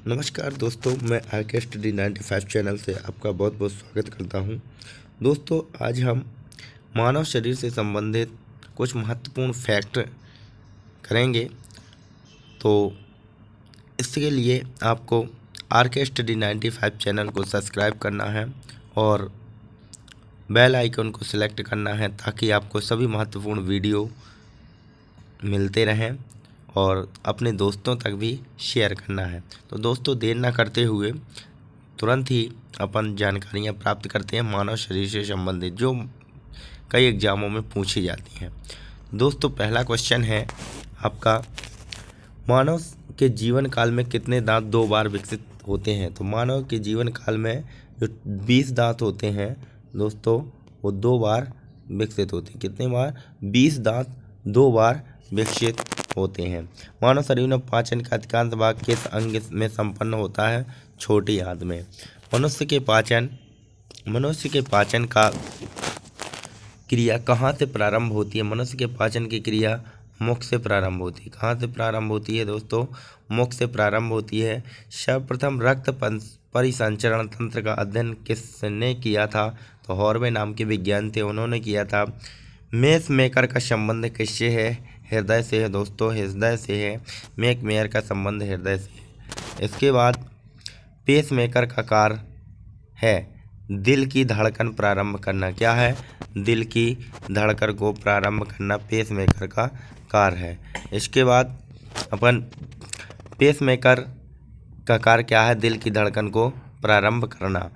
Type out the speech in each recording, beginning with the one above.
नमस्कार दोस्तों, मैं आरके स्टडी 95 चैनल से आपका बहुत बहुत स्वागत करता हूं। दोस्तों, आज हम मानव शरीर से संबंधित कुछ महत्वपूर्ण फैक्ट करेंगे। तो इसके लिए आपको आरके स्टडी 95 चैनल को सब्सक्राइब करना है और बेल आइकन को सिलेक्ट करना है ताकि आपको सभी महत्वपूर्ण वीडियो मिलते रहें और अपने दोस्तों तक भी शेयर करना है। तो दोस्तों, देर ना करते हुए तुरंत ही अपन जानकारियाँ प्राप्त करते हैं मानव शरीर से संबंधित, जो कई एग्जामों में पूछी जाती हैं। दोस्तों, पहला क्वेश्चन है आपका, मानव के जीवन काल में कितने दांत 2 बार विकसित होते हैं? तो मानव के जीवन काल में जो 20 दांत होते हैं दोस्तों, वो 2 बार विकसित होते हैं। कितने बार? 20 दांत 2 बार विकसित होते हैं। मानव शरीर में पाचन का अधिकांश भाग किस अंग में संपन्न होता है? छोटी आंत में। मनुष्य के पाचन का क्रिया कहाँ से प्रारंभ होती है? मनुष्य के पाचन की क्रिया मुख से प्रारंभ होती है। कहाँ से प्रारंभ होती है दोस्तों? मुख से प्रारंभ होती है। सर्वप्रथम रक्त परिसंचरण तंत्र का अध्ययन किसने किया था? तो हॉर्वे नाम के विज्ञानी थे, उन्होंने किया था। मेस मेकर का संबंध किससे है? हृदय से है दोस्तों, हृदय से है। मेक मेयर का संबंध हृदय से है। इसके बाद पेस मेकर का कार्य है दिल की धड़कन प्रारंभ करना। क्या है? दिल की धड़कन को प्रारंभ करना पेस मेकर का कार्य है। इसके बाद अपन पेस मेकर का कार्य क्या है? दिल की धड़कन को प्रारंभ करना।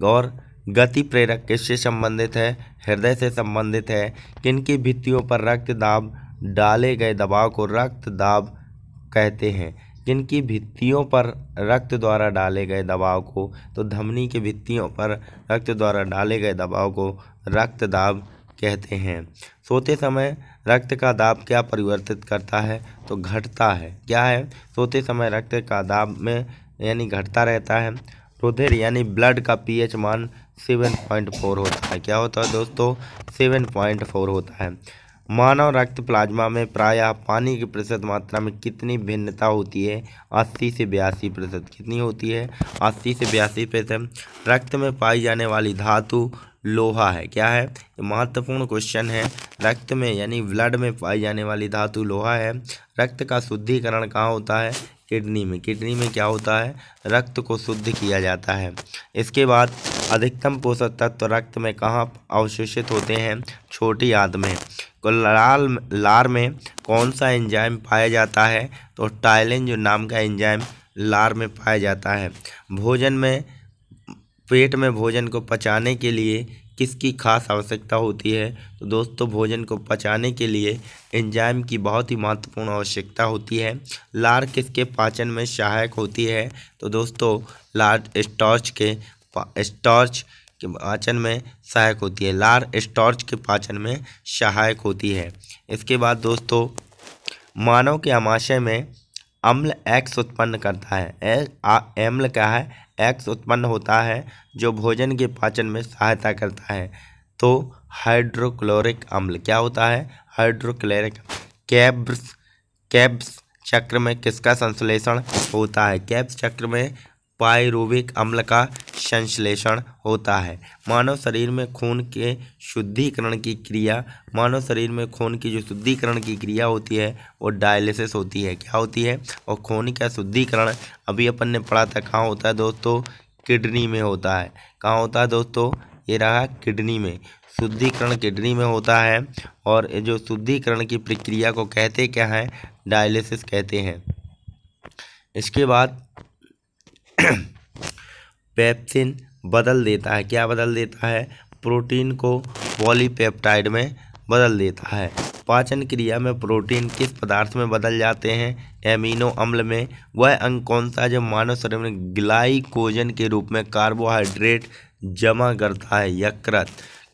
और गति प्रेरक किससे संबंधित है? हृदय से संबंधित है। किनकी भित्तियों पर रक्त दाब डाले गए दबाव को रक्त दाब कहते हैं? किनकी भित्तियों पर रक्त द्वारा डाले गए दबाव को? तो धमनी की भित्तियों पर रक्त द्वारा डाले गए दबाव को रक्त दाब कहते हैं। सोते समय रक्त का दाब क्या परिवर्तित करता है? तो घटता है। क्या है? सोते समय रक्त का दाब में यानी घटता रहता है। रुधिर यानी ब्लड का पीएच मान 7.4 होता है। क्या होता है दोस्तों? 7.4 होता है। मानव रक्त प्लाज्मा में प्रायः पानी की प्रतिशत मात्रा में कितनी भिन्नता होती है? 80 से 82%। कितनी होती है? 80 से 82%। रक्त में पाई जाने वाली धातु लोहा है। क्या है? महत्वपूर्ण क्वेश्चन है। रक्त में यानी ब्लड में पाई जाने वाली धातु लोहा है। रक्त का शुद्धिकरण कहाँ होता है? किडनी में। किडनी में क्या होता है? रक्त को शुद्ध किया जाता है। इसके बाद अधिकतम पोषक तत्व रक्त में कहाँ अवशोषित होते हैं? छोटी आंत में। लार में कौन सा एंजाइम पाया जाता है? तो टाइलिन जो नाम का एंजाइम लार में पाया जाता है। भोजन में पेट में भोजन को पचाने के लिए किसकी खास आवश्यकता होती है? तो दोस्तों, भोजन को पचाने के लिए एंजाइम की बहुत ही महत्वपूर्ण आवश्यकता होती है। लार किसके पाचन में सहायक होती है? तो दोस्तों, लार स्टार्च के पाचन में सहायक होती है। लार स्टार्च के पाचन में सहायक होती है। इसके बाद दोस्तों, मानव के आमाशय में अम्ल एक्स उत्पन्न करता है। अम्ल क्या है? एक्स उत्पन्न होता है जो भोजन के पाचन में सहायता करता है। तो हाइड्रोक्लोरिक अम्ल। क्या होता है? हाइड्रोक्लोरिक। केब्स चक्र में किसका संश्लेषण होता है? केब्स चक्र में पाइरुविक अम्ल का संश्लेषण होता है। मानव शरीर में खून के शुद्धिकरण की क्रिया जो शुद्धिकरण की क्रिया होती है वो डायलिसिस होती है। क्या होती है? और खून का शुद्धिकरण अभी अपन ने पढ़ा था, कहाँ होता है दोस्तों? किडनी में होता है। कहाँ होता है दोस्तों? ये रहा किडनी में। शुद्धिकरण किडनी में होता है और जो शुद्धिकरण की प्रक्रिया को कहते क्या है? डायलिसिस कहते हैं। इसके बाद पेप्सिन बदल देता है। क्या बदल देता है? प्रोटीन को पॉलीपेप्टाइड में बदल देता है। पाचन क्रिया में प्रोटीन किस पदार्थ में बदल जाते हैं? एमिनो अम्ल में। वह अंग कौन सा जो मानव शरीर में ग्लाइकोजन के रूप में कार्बोहाइड्रेट जमा करता है? यकृत।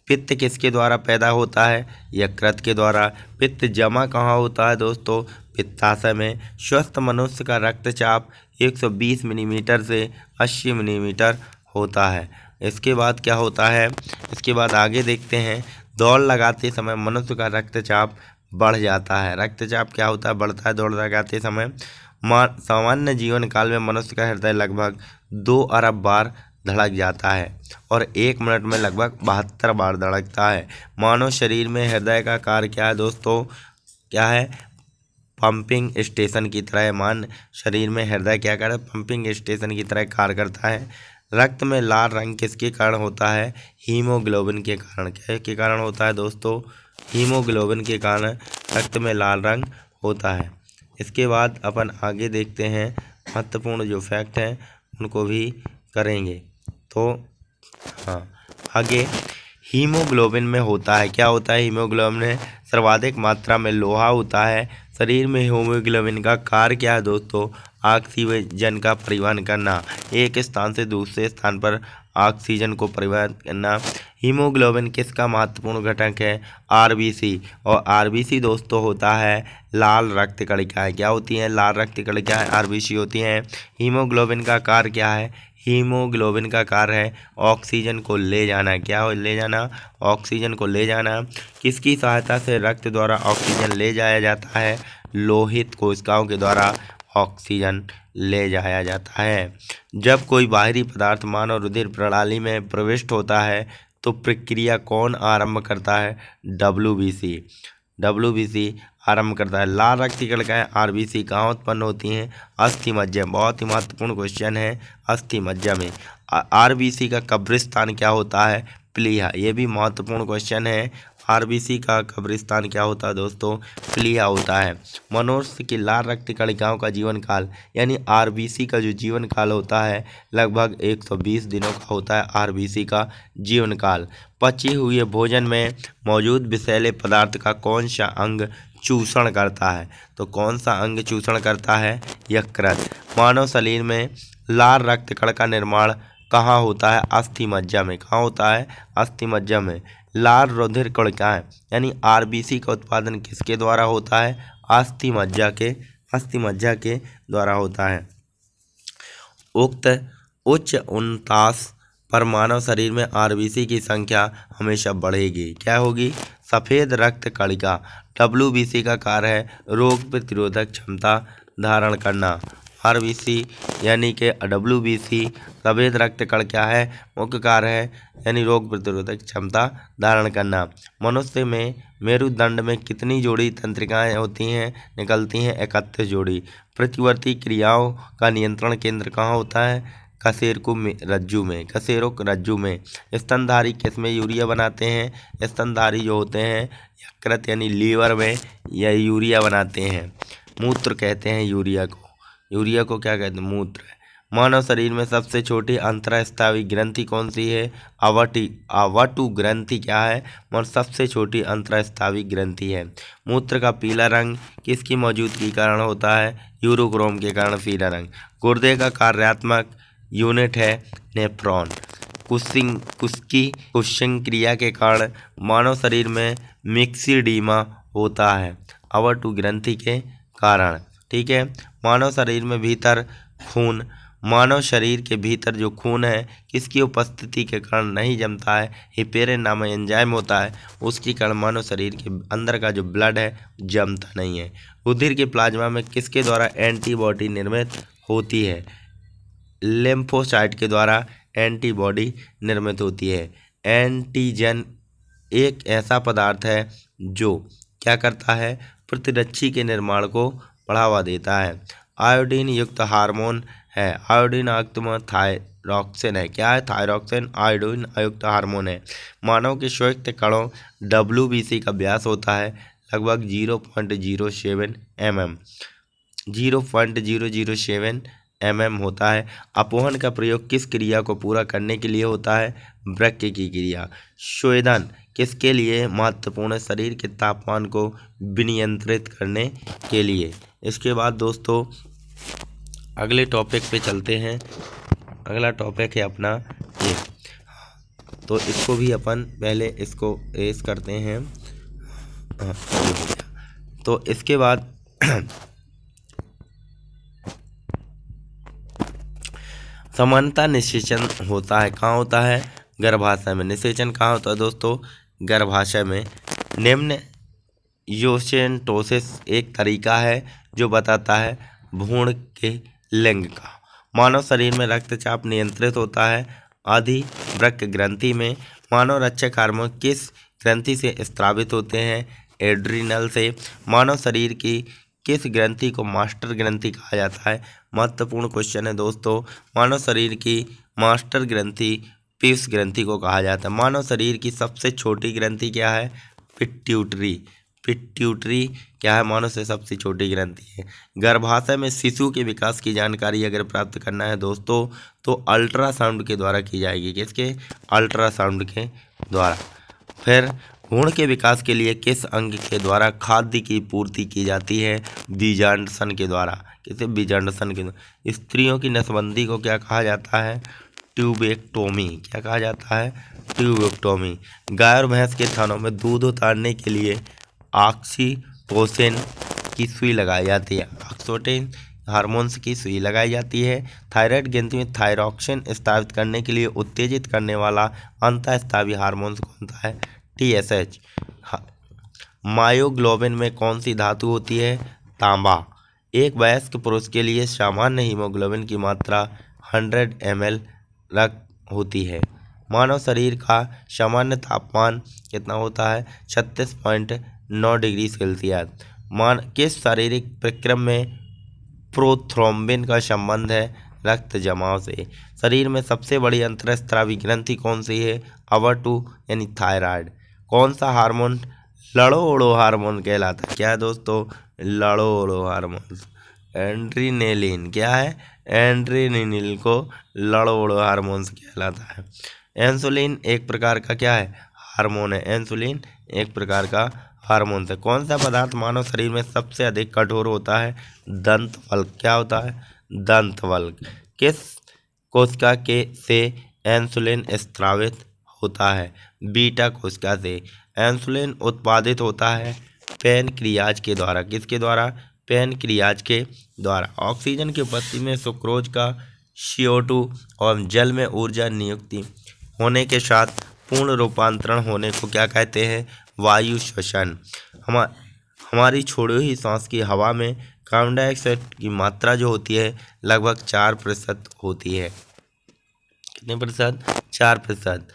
पित्त किसके द्वारा पैदा होता है? यकृत के द्वारा। पित्त जमा कहाँ होता है दोस्तों? पित्ताशय में। स्वस्थ मनुष्य का रक्तचाप 120 मिलीमीटर से 80 मिलीमीटर होता है। इसके बाद क्या होता है? इसके बाद आगे देखते हैं। दौड़ लगाते समय मनुष्य का रक्तचाप बढ़ जाता है। रक्तचाप क्या होता है? बढ़ता है दौड़ लगाते समय। सामान्य जीवन काल में मनुष्य का हृदय लगभग 2 अरब बार धड़क जाता है और 1 मिनट में लगभग 72 बार धड़कता है। मानव शरीर में हृदय का कार्य क्या है दोस्तों? क्या है? पंपिंग स्टेशन की तरह। मान शरीर में हृदय क्या कर पंपिंग स्टेशन की तरह कार्य करता है। रक्त में लाल रंग किसके कारण होता है? हीमोग्लोबिन के कारण। क्या के कारण होता है दोस्तों? हीमोग्लोबिन के कारण रक्त में लाल रंग होता है। इसके बाद अपन आगे देखते हैं, महत्वपूर्ण जो फैक्ट हैं उनको भी करेंगे। तो हाँ, आगे हीमोग्लोबिन में होता है, क्या होता है? हीमोग्लोबिन में सर्वाधिक मात्रा में लोहा होता है। शरीर में हीमोग्लोबिन का कार्य क्या है दोस्तों? ऑक्सीजन का परिवहन करना, एक स्थान से दूसरे स्थान पर ऑक्सीजन को परिवहन करना। हीमोग्लोबिन किसका महत्वपूर्ण घटक है? आरबीसी। और आरबीसी दोस्तों होता है लाल रक्त कणिकाएं। क्या होती हैं? लाल रक्त कणिकाएं आरबीसी होती हैं। हीमोग्लोबिन का कार्य क्या है? हीमोग्लोबिन का कार्य है ऑक्सीजन को ले जाना। क्या हो? ले जाना, ऑक्सीजन को ले जाना। किसकी सहायता से रक्त द्वारा ऑक्सीजन ले जाया जाता है? लोहित कोशिकाओं के द्वारा ऑक्सीजन ले जाया जाता है। जब कोई बाहरी पदार्थ मानव रुधिर प्रणाली में प्रविष्ट होता है तो प्रक्रिया कौन आरंभ करता है? डब्ल्यूबीसी आरंभ करता है। लाल रक्त कणिकाएं आरबीसी कहाँ उत्पन्न होती हैं? अस्थि मज्जा। बहुत ही महत्वपूर्ण क्वेश्चन है, अस्थि मज्जा में। आरबीसी का कब्रिस्तान क्या होता है? प्लीहा। ये भी महत्वपूर्ण क्वेश्चन है। आरबीसी का कब्रिस्तान क्या होता है दोस्तों? प्लीहा होता है। मनुष्य की लाल रक्त कणिकाओं का जीवन काल यानी आरबीसी का जो जीवन काल होता है लगभग 120 दिनों का होता है आरबीसी का जीवन काल। पचे हुए भोजन में मौजूद विषैले पदार्थ का कौन सा अंग चूषण करता है? तो कौन सा अंग चूषण करता है? यकृत। मानव शरीर में लाल रक्त कण का निर्माण कहाँ होता है? अस्थि मज्जा में। कहाँ होता है? अस्थि मज्जा में। लाल रुधिर कणिकाएं यानी आरबीसी का उत्पादन किसके द्वारा होता है? अस्थि मज्जा के द्वारा होता है। उक्त उच्च उन्तास पर मानव शरीर में आरबीसी की संख्या हमेशा बढ़ेगी। क्या होगी? सफ़ेद रक्त कणिका। डब्ल्यूबीसी का कार्य है रोग प्रतिरोधक क्षमता धारण करना। आरबीसी यानी कि डब्ल्यूबीसी सफ़ेद रक्त कण क्या है? मुख्य कार्य है यानी रोग प्रतिरोधक क्षमता धारण करना। मनुष्य में मेरुदंड में कितनी जोड़ी तंत्रिकाएं होती हैं? निकलती हैं 31 जोड़ी। प्रतिवर्ती क्रियाओं का नियंत्रण केंद्र कहाँ होता है? कशेरुक रज्जु में। स्तनधारी किसमें यूरिया बनाते हैं? स्तनधारी जो होते हैं यकृत यानी लीवर में या यूरिया बनाते हैं। मूत्र कहते हैं यूरिया को क्या कहते हैं? मूत्र। मानव शरीर में सबसे छोटी अंतःस्रावी ग्रंथि कौन सी है? आवर्तु ग्रंथि क्या है? सबसे छोटी अंतःस्रावी ग्रंथि है। मूत्र का पीला रंग किसकी मौजूदगी के कारण होता है? यूरोक्रोम के कारण पीला रंग। गुर्दे का कार्यात्मक यूनिट है नेफ्रॉन। कुश्चिंग क्रिया के कारण मानव शरीर में मिक्सिडीमा होता है आवर्तु ग्रंथि के कारण। ठीक है। मानव शरीर के भीतर जो खून है किसकी उपस्थिति के कारण नहीं जमता है? हिपेरिन नामक एंजाइम होता है, उसके कारण मानव शरीर के अंदर का जो ब्लड है जमता नहीं है। रुधिर के प्लाज्मा में किसके द्वारा एंटीबॉडी निर्मित होती है? लिम्फोसाइट के द्वारा एंटीबॉडी निर्मित होती है। एंटीजन एक ऐसा पदार्थ है जो क्या करता है? प्रतिरक्षी के निर्माण को बढ़ावा देता है। आयोडीन युक्त हार्मोन है। आयोडीन युक्त थायरॉक्सिन है। क्या है? थायरॉक्सिन आयोडीन युक्त हार्मोन है। मानव के श्वेत कणों डब्ल्यूबीसी का व्यास होता है लगभग 0.07 mm। 0.007 mm होता है। अपोहन का प्रयोग किस क्रिया को पूरा करने के लिए होता है? वृक्क की क्रिया। स्वेदन किसके लिए महत्वपूर्ण है? शरीर के तापमान को विनियंत्रित करने के लिए। इसके बाद दोस्तों अगले टॉपिक पे चलते हैं। अगला टॉपिक है अपना ये, तो इसको भी अपन पहले इसको रेस करते हैं। तो इसके बाद समानता निषेचन होता है। कहाँ होता है? गर्भाशय में। निषेचन कहाँ होता है दोस्तों? गर्भाशय में। निम्न योसेंटोसिस एक तरीका है जो बताता है भ्रूण के लिंग का। मानव शरीर में रक्तचाप नियंत्रित होता है अधिवृक्क ग्रंथि में। मानव रक्षक हार्मोन किस ग्रंथि से स्रावित होते हैं? एड्रिनल से। मानव शरीर की किस ग्रंथि को मास्टर ग्रंथि कहा जाता है? महत्वपूर्ण क्वेश्चन है दोस्तों। मानव शरीर की मास्टर ग्रंथि पीयूष ग्रंथि को कहा जाता है। मानव शरीर की सबसे छोटी ग्रंथि क्या है? पिट्यूटरी। पिट्यूटरी क्या है? मानव से सबसे छोटी ग्रंथि है। गर्भाशय में शिशु के विकास की जानकारी अगर प्राप्त करना है दोस्तों तो अल्ट्रासाउंड के द्वारा की जाएगी। किसके? अल्ट्रासाउंड के द्वारा। फिर भ्रूण के विकास के लिए किस अंग के द्वारा खाद्य की पूर्ति की जाती है? बीजांडसन के द्वारा। किसे? बीजांडसन के द्वारा। स्त्रियों की नसबंदी को क्या कहा जाता है? ट्यूबेक्टोमी। क्या कहा जाता है? ट्यूबेक्टोमी। गाय और भैंस के थनों में दूध उतारने के लिए ऑक्सीटोसिन की सुई लगाई जाती है। ऑक्सीटोसिन हार्मोन्स की सुई लगाई जाती है। थायराइड ग्रंथि में थायरॉक्सिन स्थापित करने के लिए उत्तेजित करने वाला अंतःस्रावी हार्मोन कौन सा है? TSH। मायोग्लोबिन में कौन सी धातु होती है? तांबा। एक वयस्क पुरुष के लिए सामान्य हीमोग्लोबिन की मात्रा 100 ml होती है। मानव शरीर का सामान्य तापमान कितना होता है? 36.9 डिग्री सेल्सियस। किस शारीरिक प्रक्रम में प्रोथ्रोम्बिन का संबंध है? रक्त जमाव से। शरीर में सबसे बड़ी अंतःस्रावी ग्रंथि कौन सी है? अवर टू यानी थायराइड। कौन सा हार्मोन लड़ोड़ो हार्मोन कहलाता है? क्या है दोस्तों? लड़ोड़ो हार्मोन। एड्रीनेलिन। क्या है? एड्रीनिल को लड़ोड़ो हार्मोन कहलाता है। इंसुलिन एक प्रकार का क्या है? हार्मोन है। इंसुलिन एक प्रकार का हार्मोन है। कौन सा पदार्थ मानव शरीर में सबसे अधिक कठोर होता है? दंतवल्क। क्या होता है? दंतवल्क। किस कोशिका के से इंसुलिन स्रावित होता है? बीटा कोशिका से। इंसुलिन उत्पादित होता है पैनक्रियाज के द्वारा। किसके द्वारा? पैनक्रियाज के द्वारा। ऑक्सीजन की उपस्थिति में सुक्रोज का CO2 और जल में ऊर्जा नियुक्ति होने के साथ पूर्ण रूपांतरण होने को क्या कहते हैं? वायु श्वसन। हमारी छोड़ी हुई सांस की हवा में कार्बन डाइऑक्साइड की मात्रा जो होती है लगभग 4% होती है। कितने प्रतिशत? 4%।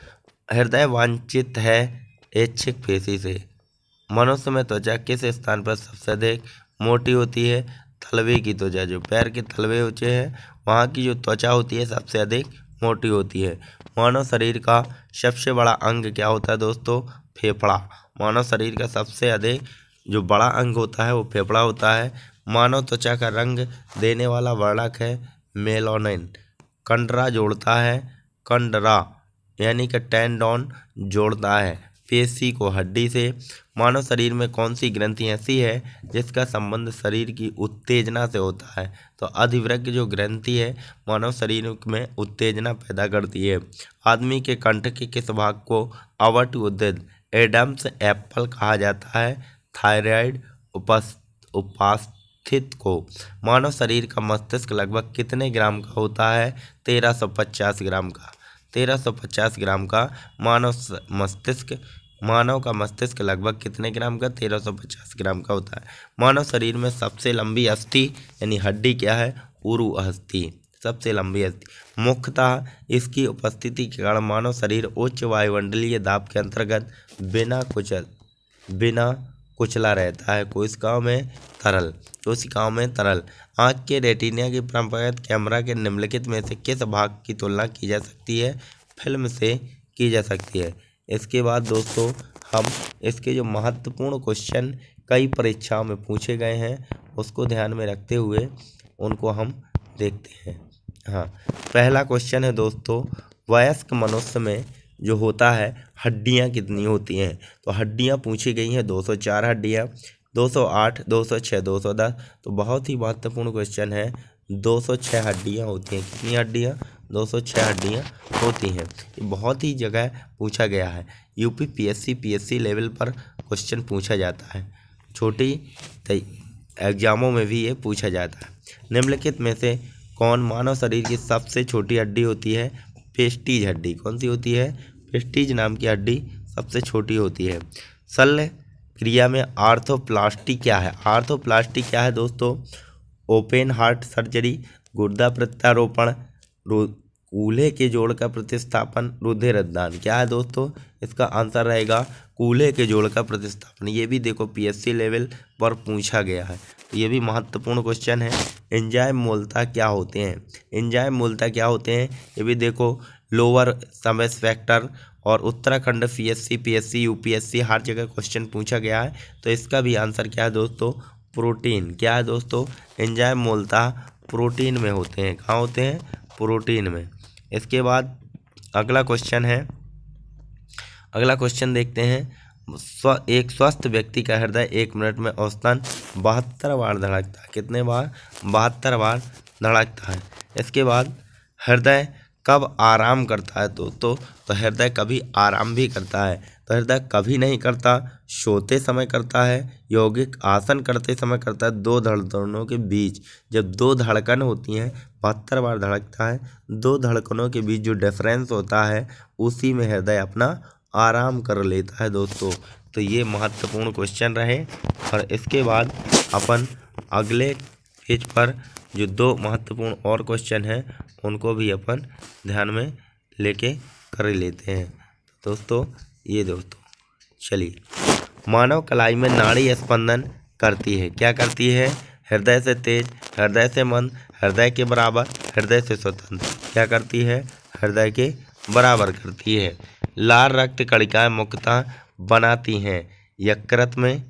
हृदय वांछित है ऐच्छिक पेशी से। मनुष्य में त्वचा किस स्थान पर सबसे अधिक मोटी होती है? तलवे की त्वचा। जो पैर के तलवे होते हैं वहाँ की जो त्वचा होती है सबसे अधिक मोटी होती है। मानव शरीर का सबसे बड़ा अंग क्या होता है दोस्तों? फेफड़ा। मानव शरीर का सबसे अधिक जो बड़ा अंग होता है वो फेफड़ा होता है। मानव त्वचा का रंग देने वाला वर्णक है मेलानिन। कंडरा जोड़ता है। कंडरा यानी कि टेंडोन जोड़ता है पेशी को हड्डी से। मानव शरीर में कौन सी ग्रंथि ऐसी है जिसका संबंध शरीर की उत्तेजना से होता है? तो अधिवृक्क जो ग्रंथि है मानव शरीर में उत्तेजना पैदा करती है। आदमी के कंठ के किस भाग को अवट उद्भिद एडम्स एप्पल कहा जाता है? थायराइड उपास्थित को। मानव शरीर का मस्तिष्क लगभग कितने ग्राम का होता है? 1350 ग्राम का। 1350 ग्राम का मानव का मस्तिष्क लगभग कितने ग्राम का? 1350 ग्राम का होता है। मानव शरीर में सबसे लंबी अस्थि यानी हड्डी क्या है? उरु अस्थि। सबसे लंबी अस्थि। मुख्यतः इसकी उपस्थिति के कारण मानव शरीर उच्च वायुमंडलीय दाब के अंतर्गत बिना कुचला रहता है। कोशिकाओं में तरल। आँख के रेटिना की परंपरागत कैमरा के निम्नलिखित में से किस भाग की तुलना की जा सकती है? फिल्म से की जा सकती है। इसके बाद दोस्तों हम इसके जो महत्वपूर्ण क्वेश्चन कई परीक्षाओं में पूछे गए हैं उसको ध्यान में रखते हुए उनको हम देखते हैं। हाँ, पहला क्वेश्चन है दोस्तों, वयस्क मनुष्य में जो होता है हड्डियाँ कितनी होती हैं? तो हड्डियाँ पूछी गई हैं 204 हड्डियाँ, 208, 206, 210। तो बहुत ही महत्वपूर्ण क्वेश्चन है। 206 हड्डियाँ होती हैं। कितनी हड्डियाँ? 206 हड्डियाँ होती हैं। ये बहुत ही जगह पूछा गया है। यूपी PSC लेवल पर क्वेश्चन पूछा जाता है। छोटी एग्जामों में भी ये पूछा जाता है। निम्नलिखित में से कौन मानव शरीर की सबसे छोटी हड्डी होती है? पेस्टीज हड्डी। कौन सी होती है? पेस्टीज नाम की हड्डी सबसे छोटी होती है। शल्य क्रिया में आर्थोप्लास्टी क्या है? आर्थोप्लास्टी क्या है दोस्तों? ओपन हार्ट सर्जरी, गुर्दा प्रत्यारोपण, कूल्हे के जोड़ का प्रतिस्थापन, रुधिरदान। क्या है दोस्तों, इसका आंसर रहेगा कूल्हे के जोड़ का प्रतिस्थापन। ये भी देखो पीएससी लेवल पर पूछा गया है, तो ये भी महत्वपूर्ण क्वेश्चन है। एंजाइम मूलतः क्या होते हैं? एंजाइम मूलतः क्या होते हैं, ये भी देखो लोअर सबस फैक्टर और उत्तराखंड पीएससी यूपीएससी हर जगह क्वेश्चन पूछा गया है। तो इसका भी आंसर क्या है दोस्तों, प्रोटीन। क्या है दोस्तों, एंजाइम मूलतः प्रोटीन में होते हैं। कहाँ होते हैं? प्रोटीन में। इसके बाद अगला क्वेश्चन है, अगला क्वेश्चन देखते हैं। एक स्वस्थ व्यक्ति का हृदय 1 मिनट में औसतन 72 बार धड़कता है। कितने बार? 72 बार धड़कता है। इसके बाद हृदय कब आराम करता है दोस्तों? तो हृदय कभी आराम भी करता है। तो हृदय कभी नहीं करता, सोते समय करता है, यौगिक आसन करते समय करता है, दो धड़कनों के बीच। जब दो धड़कन होती हैं, 72 बार धड़कता है, दो धड़कनों के बीच जो डिफरेंस होता है उसी में हृदय अपना आराम कर लेता है दोस्तों। तो ये महत्वपूर्ण क्वेश्चन रहे। और इसके बाद अपन अगले पेज पर जो 2 महत्वपूर्ण और क्वेश्चन हैं उनको भी अपन ध्यान में लेके कर लेते हैं दोस्तों। ये दोस्तों चलिए, मानव कलाई में नाड़ी स्पंदन करती है। क्या करती है? हृदय से तेज, हृदय से मंद, हृदय के बराबर, हृदय से स्वतंत्र। क्या करती है? हृदय के बराबर करती है। लाल रक्त कणिकाएं मुख्यतः बनाती हैं यकृत में।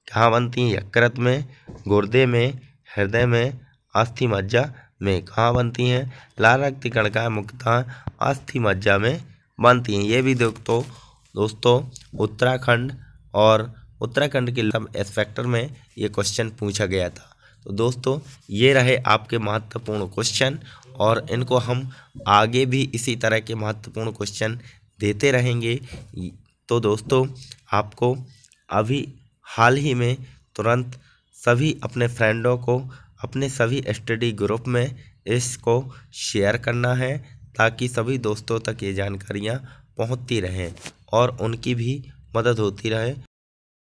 कहाँ बनती हैं? यकृत में, गुर्दे में, हृदय में, अस्थि मज्जा में। कहाँ बनती हैं? लाल रक्त कणिकाएं मुख्यतः अस्थि मज्जा में बनती हैं। ये भी दोस्तों उत्तराखंड और उत्तराखंड के एस फैक्टर में ये क्वेश्चन पूछा गया था। तो दोस्तों ये रहे आपके महत्वपूर्ण क्वेश्चन, और इनको हम आगे भी इसी तरह के महत्वपूर्ण क्वेश्चन देते रहेंगे। तो दोस्तों आपको अभी हाल ही में तुरंत सभी अपने फ्रेंडों को अपने सभी स्टडी ग्रुप में इसको शेयर करना है, ताकि सभी दोस्तों तक ये जानकारियाँ पहुँचती रहें और उनकी भी मदद होती रहे।